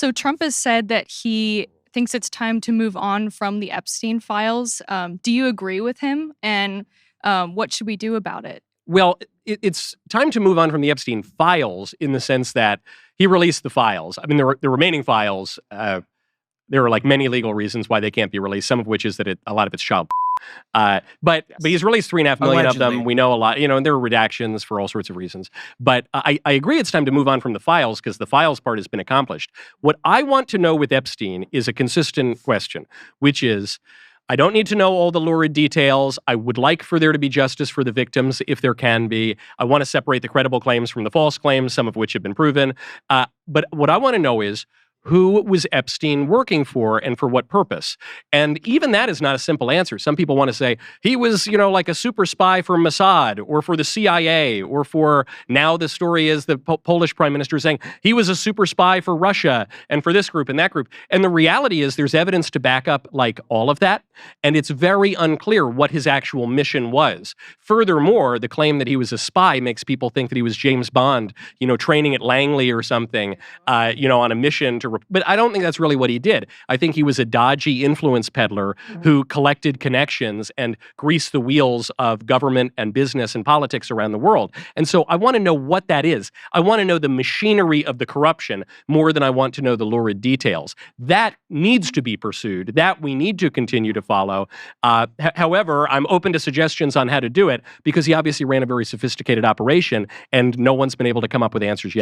So Trump has said that he thinks it's time to move on from the Epstein files. Do you agree with him? And what should we do about it? Well, it's time to move on from the Epstein files in the sense that he released the files. I mean, the remaining files, there are like many legal reasons why they can't be released, some of which is that a lot of it's child. But he's released 3.5 million of them. We know a lot, and there are redactions for all sorts of reasons. But I agree it's time to move on from the files because the files part has been accomplished. What I want to know with Epstein is a consistent question, which is, I don't need to know all the lurid details. I would like for there to be justice for the victims, if there can be. I want to separate the credible claims from the false claims, some of which have been proven. But what I want to know is, who was Epstein working for and for what purpose? And even that is not a simple answer. Some people want to say he was, like a super spy for Mossad or for the CIA or for, now the story is the Polish prime minister saying he was a super spy for Russia and for this group and that group. And the reality is there's evidence to back up like all of that. And it's very unclear what his actual mission was. Furthermore, the claim that he was a spy makes people think that he was James Bond, training at Langley or something, on a mission to. But I don't think that's really what he did. I think he was a dodgy influence peddler who collected connections and greased the wheels of government and business and politics around the world. And so I want to know what that is. I want to know the machinery of the corruption more than I want to know the lurid details. That needs to be pursued. That we need to continue to follow. However, I'm open to suggestions on how to do it because he obviously ran a very sophisticated operation and no one's been able to come up with answers yet.